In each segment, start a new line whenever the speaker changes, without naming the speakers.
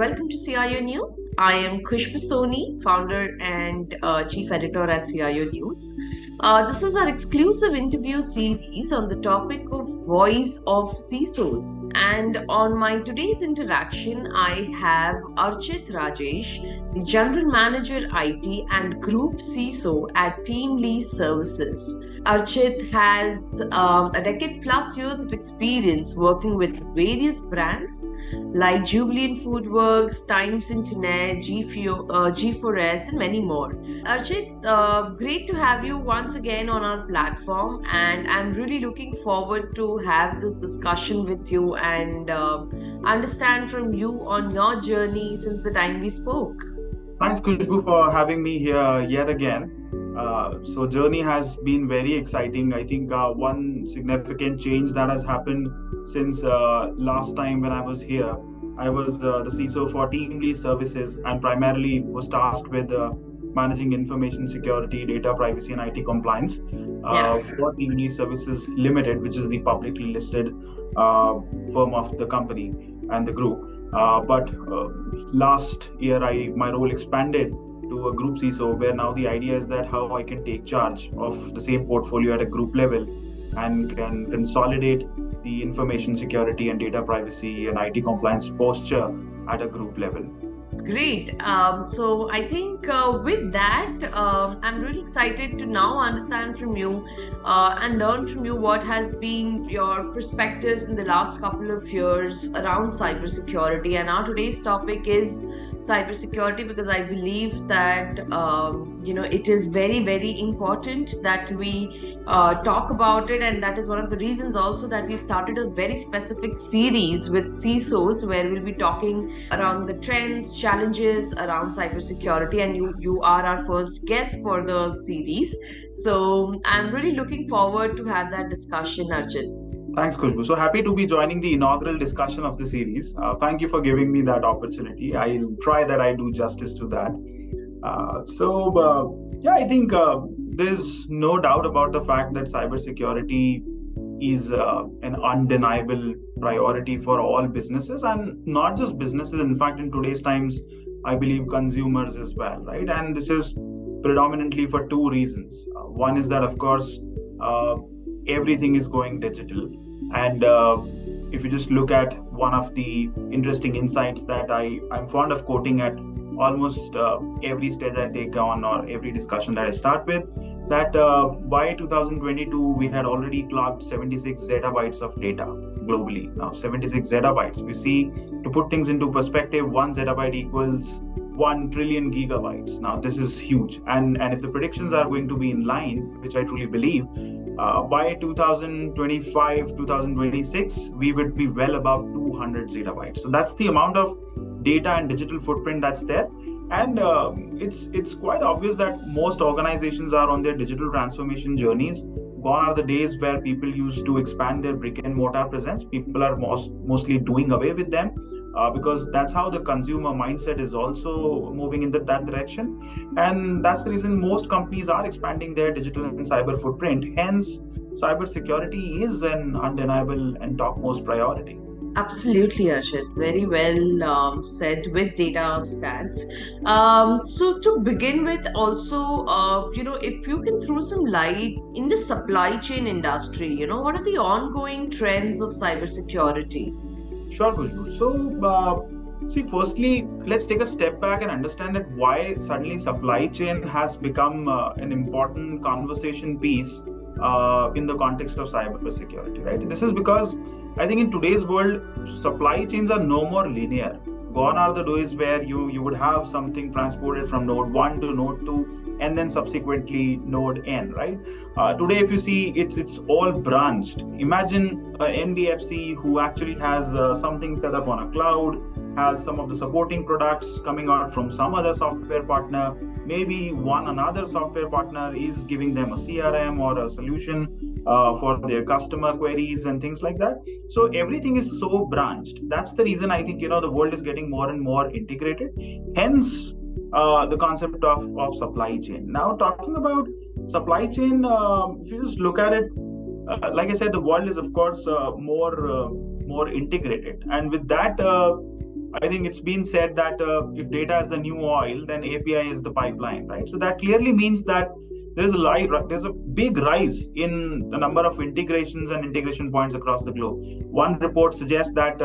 welcome to CIO News. I am Khushbu Soni, founder and chief editor at CIO News. This is our exclusive interview series on the topic of voice of CISOs. And on my today's interaction, I have Archit Rajesh, the General Manager IT and Group CISO at TeamLease Services. Archit has a decade plus years of experience working with various brands like Jubilant Foodworks, Times Internet, G4S, and many more. Archit, great to have you once again on our platform, and I'm really looking forward to have this discussion with you and understand from you on your journey since the time we spoke.
Thanks, Khushbu, for having me here yet again. So journey has been very exciting. I think one significant change that has happened since last time when I was here, I was the CISO for TeamLease Services and primarily was tasked with managing information security, data privacy, and IT compliance for TeamLease Services Limited, which is the publicly listed firm of the company and the group. But last year, my role expanded to a group CISO, where now the idea is that how I can take charge of the same portfolio at a group level and can consolidate the information security and data privacy and IT compliance posture at a group level.
Great. So I think with that, I'm really excited to now understand from you and learn from you what has been your perspectives in the last couple of years around cybersecurity. And our today's topic is cybersecurity, because I believe that it is very, very important that we talk about it, and that is one of the reasons also that we started a very specific series with CISOs where we'll be talking around the trends, challenges around cybersecurity, and you are our first guest for the series. So I'm really looking forward to have that discussion, Archit.
Thanks, Khushbu. So happy to be joining the inaugural discussion of the series. Thank you for giving me that opportunity. I'll try that I do justice to that. I think there's no doubt about the fact that cybersecurity is an undeniable priority for all businesses, and not just businesses. In fact, in today's times, I believe consumers as well, right? And this is predominantly for two reasons. One is that, of course, everything is going digital. And if you just look at one of the interesting insights that I'm fond of quoting at almost every stage I take on or every discussion that I start with, that by 2022, we had already clocked 76 zettabytes of data globally. Now, 76 zettabytes, we see, to put things into perspective, 1 zettabyte equals 1 trillion gigabytes. Now, this is huge. And if the predictions are going to be in line, which I truly believe, by 2025, 2026, we would be well above 200 zettabytes. So that's the amount of data and digital footprint that's there. And it's quite obvious that most organizations are on their digital transformation journeys. Gone are the days where people used to expand their brick and mortar presence. People are mostly doing away with them because that's how the consumer mindset is also moving in that direction. And that's the reason most companies are expanding their digital and cyber footprint. Hence, cybersecurity is an undeniable and topmost priority.
Absolutely, Archit. Very well said with data stats. So to begin with, also, if you can throw some light in the supply chain industry, what are the ongoing trends of cybersecurity?
Sure, Khushbu. So, firstly, let's take a step back and understand that why suddenly supply chain has become an important conversation piece in the context of cybersecurity, right? This is because I think in today's world, supply chains are no more linear. Gone are the days where you would have something transported from node 1 to node 2 and then subsequently node N, right? Today, if you see, it's all branched. Imagine an NBFC who actually has something set up on a cloud, has some of the supporting products coming out from some other software partner. Maybe another software partner is giving them a CRM or a solution for their customer queries and things like that. So everything is so branched. That's the reason I think, the world is getting more and more integrated. Hence, the concept of supply chain. Now, talking about supply chain, if you just look at it, like I said, the world is, of course, more integrated. And with that, I think it's been said that if data is the new oil, then API is the pipeline, right? So that clearly means that there's a big rise in the number of integrations and integration points across the globe. One report suggests that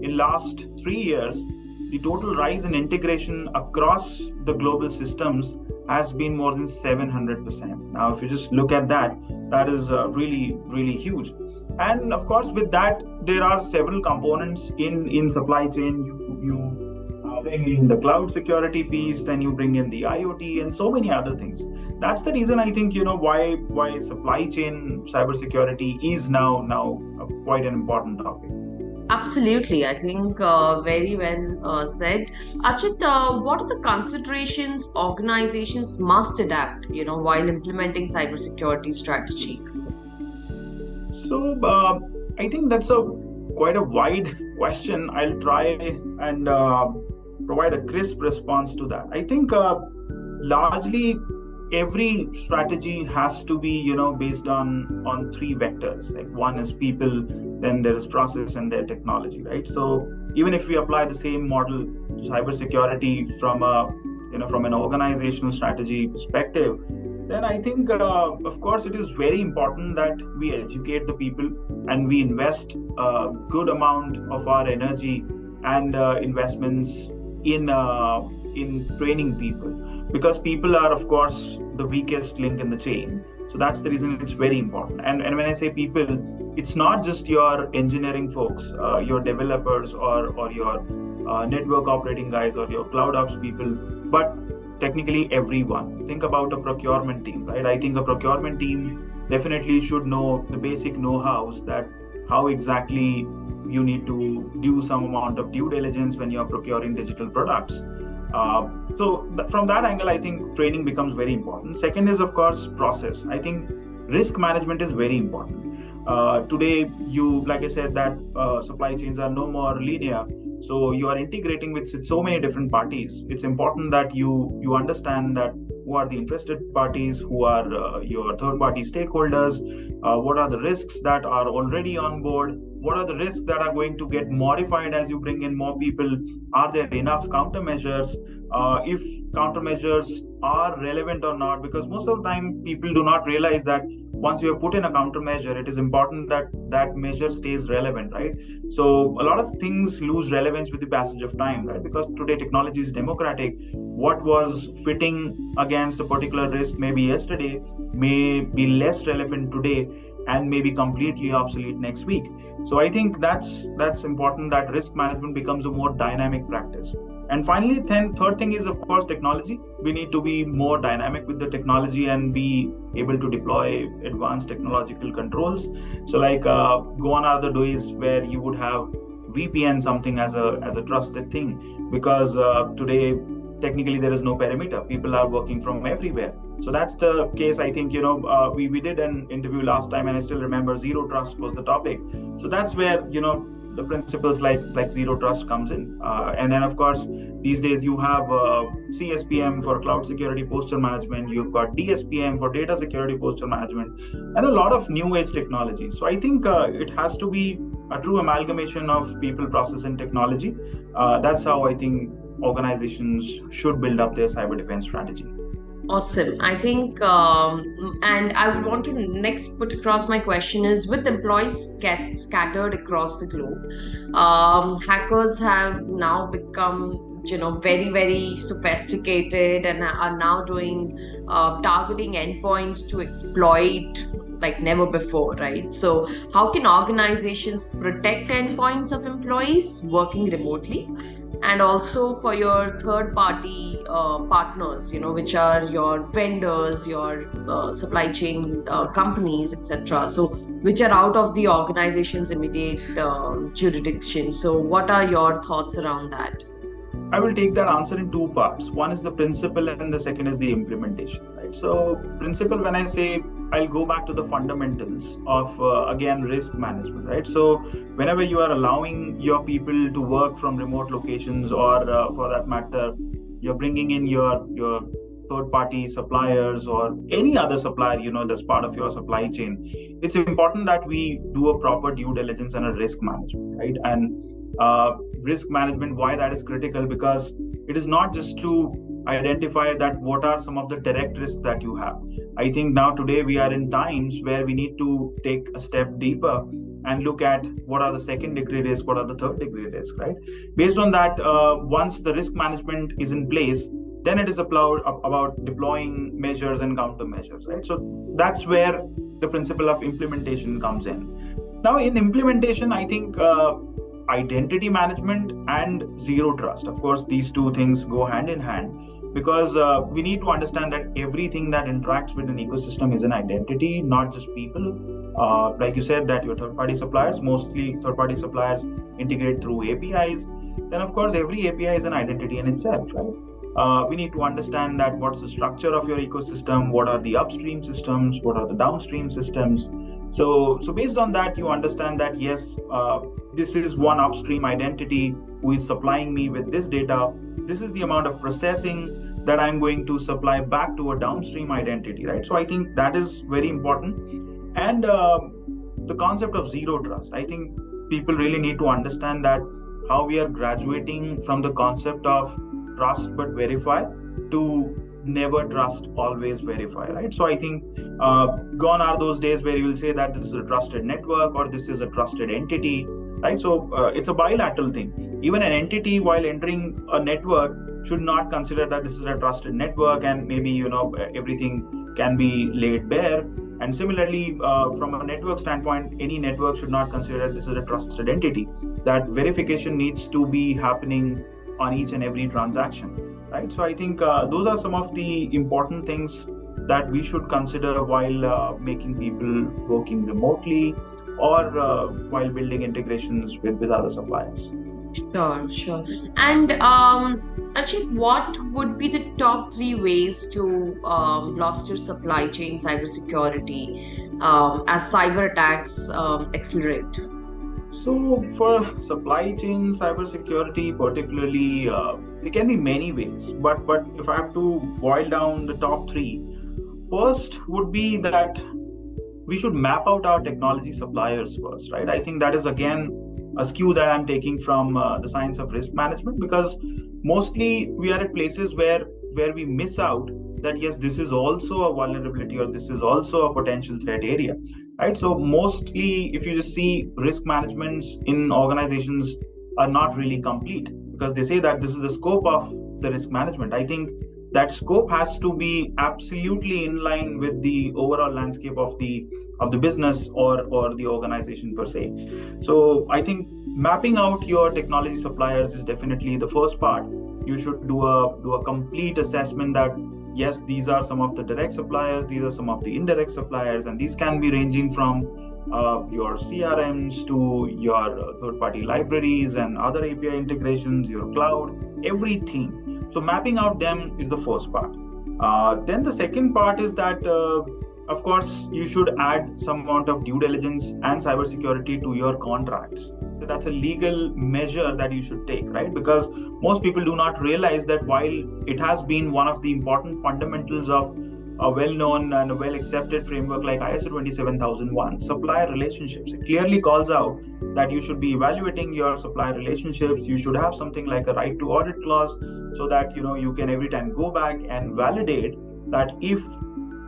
in last 3 years, the total rise in integration across the global systems has been more than 700%. Now, if you just look at that, that is really, really huge. And of course, with that, there are several components in supply chain. You bring in the cloud security piece, then you bring in the IoT and so many other things. That's the reason I think why supply chain cybersecurity is now quite an important topic.
Absolutely, I think very well said. Archit, what are the considerations organizations must adapt, while implementing cybersecurity strategies?
So I think that's quite a wide question. I'll try and provide a crisp response to that. I think largely every strategy has to be based on three vectors. Like one is people, then there is process, and there technology, right? So even if we apply the same model to cybersecurity from an organizational strategy perspective, then I think of course it is very important that we educate the people and we invest a good amount of our energy and investments in training people, because people are of course the weakest link in the chain. So that's the reason it's very important. And when I say people, it's not just your engineering folks, your developers, or your network operating guys, or your cloud ops people, but technically everyone. Think about a procurement team, right? I think a procurement team definitely should know the basic know-hows, that how exactly you need to do some amount of due diligence when you're procuring digital products. From that angle, I think training becomes very important. Second is, of course, process. I think risk management is very important. Today, like I said, that supply chains are no more linear. So you are integrating with so many different parties. It's important that you understand that who are the interested parties, who are your third-party stakeholders, what are the risks that are already on board, what are the risks that are going to get modified as you bring in more people, are there enough countermeasures, if countermeasures are relevant or not, because most of the time people do not realize that once you have put in a countermeasure, it is important that that measure stays relevant, right? So a lot of things lose relevance with the passage of time, right? Because today technology is democratic. What was fitting against a particular risk maybe yesterday may be less relevant today and may be completely obsolete next week. So I think that's important, that risk management becomes a more dynamic practice. And finally, third thing is, of course, technology. We need to be more dynamic with the technology and be able to deploy advanced technological controls. So like gone are the days where you would have VPN something as a trusted thing, because today technically there is no perimeter. People are working from everywhere. So that's the case. I think we did an interview last time, and I still remember zero trust was the topic. So that's where the principles like zero trust comes in. And then of course these days you have CSPM for cloud security posture management, you've got DSPM for data security posture management, and a lot of new age technology. So I think it has to be a true amalgamation of people, process, and technology. That's how I think organizations should build up their cyber defense strategy.
Awesome. I think, and I would want to next put across my question is, with employees scattered across the globe, hackers have now become, very, very sophisticated and are now doing targeting endpoints to exploit like never before, right? So how can organizations protect endpoints of employees working remotely? And also for your third-party partners, which are your vendors, your supply chain companies, etc. So which are out of the organization's immediate jurisdiction. So what are your thoughts around that?
I will take that answer in two parts. One is the principle and the second is the implementation, right? So principle, when I say, I'll go back to the fundamentals of, again, risk management, right? So whenever you are allowing your people to work from remote locations, or for that matter, you're bringing in your third-party suppliers or any other supplier, that's part of your supply chain, it's important that we do a proper due diligence and a risk management, right? And Risk management, why that is critical, because it is not just to identify that what are some of the direct risks that you have. I think now today we are in times where we need to take a step deeper and look at what are the second degree risk, what are the third degree risk, right? Based on that, once the risk management is in place, then it is about deploying measures and countermeasures, right? So that's where the principle of implementation comes in. Now, in implementation, I think identity management and zero trust, of course, these two things go hand in hand, because we need to understand that everything that interacts with an ecosystem is an identity, not just people. Like you said, that your third-party suppliers, mostly third-party suppliers integrate through APIs. Then, of course, every API is an identity in itself, right? We need to understand that what's the structure of your ecosystem, what are the upstream systems, what are the downstream systems. So based on that, you understand that, yes, this is one upstream identity who is supplying me with this data. This is the amount of processing that I'm going to supply back to a downstream identity, right? So I think that is very important. And the concept of zero trust, I think people really need to understand that how we are graduating from the concept of trust but verify to never trust, always verify, right? So I think gone are those days where you will say that this is a trusted network or this is a trusted entity, right? So it's a bilateral thing. Even an entity, while entering a network, should not consider that this is a trusted network and maybe everything can be laid bare. And similarly, from a network standpoint, any network should not consider that this is a trusted entity. That verification needs to be happening on each and every transaction, right? So I think those are some of the important things that we should consider while making people working remotely or while building integrations with other suppliers.
Sure. And Archit, what would be the top 3 ways to bolster supply chain cybersecurity as cyber attacks accelerate?
So for supply chain cybersecurity, particularly, there can be many ways. But if I have to boil down the top three, first would be that we should map out our technology suppliers first, right? I think that is again a skew that I'm taking from the science of risk management, because mostly we are at places where we miss out that yes, this is also a vulnerability or this is also a potential threat area, right? So mostly if you just see, risk managements in organizations are not really complete because they say that this is the scope of the risk management. I think that scope has to be absolutely in line with the overall landscape of the business or the organization per se. So I think mapping out your technology suppliers is definitely the first part. You should do a complete assessment that yes, these are some of the direct suppliers, these are some of the indirect suppliers, and these can be ranging from your CRMs to your third-party libraries and other API integrations, your cloud, everything. So mapping out them is the first part. Then the second part is that, of course, you should add some amount of due diligence and cybersecurity to your contracts. That's a legal measure that you should take, right? Because most people do not realize that while it has been one of the important fundamentals of a well-known and a well-accepted framework like ISO 27001, supplier relationships, it clearly calls out that you should be evaluating your supplier relationships. You should have something like a right to audit clause so that you can every time go back and validate that if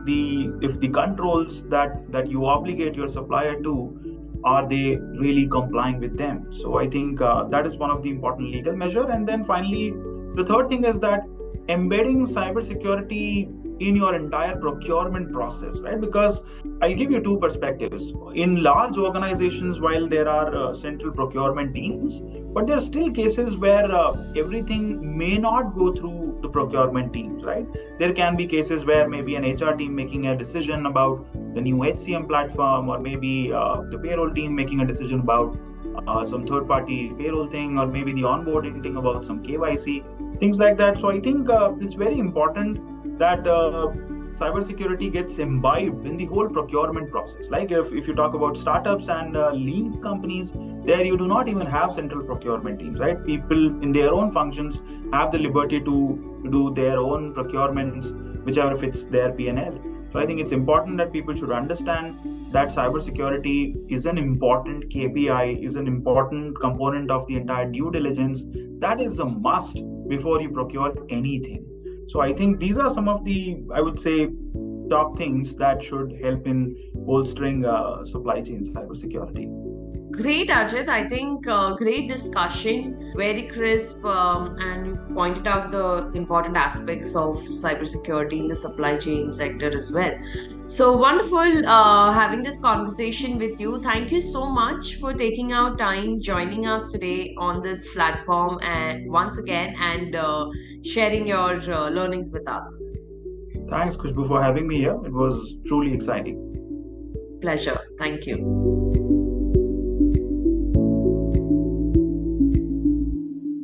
the controls that you obligate your supplier to, are they really complying with them? So I think that is one of the important legal measure. And then finally, the third thing is that embedding cybersecurity in your entire procurement process, right? Because I'll give you two perspectives. In large organizations, while there are central procurement teams, but there are still cases where everything may not go through the procurement teams, right? There can be cases where maybe an HR team making a decision about the new HCM platform, or maybe the payroll team making a decision about some third-party payroll thing, or maybe the onboarding thing about some KYC, things like that. So I think it's very important that cybersecurity gets imbibed in the whole procurement process. Like if you talk about startups and lean companies, there you do not even have central procurement teams, right? People in their own functions have the liberty to do their own procurements, whichever fits their P&L. So I think it's important that people should understand that cybersecurity is an important KPI, is an important component of the entire due diligence. That is a must before you procure anything. So I think these are some of the, I would say, top things that should help in bolstering supply chain cybersecurity.
Great, Ajit. I think great discussion, very crisp, and you've pointed out the important aspects of cybersecurity in the supply chain sector as well. So wonderful having this conversation with you. Thank you so much for taking out time, joining us today on this platform, and once again, and sharing your learnings with us.
Thanks, Khushbu, for having me here. It was truly exciting.
Pleasure. Thank you.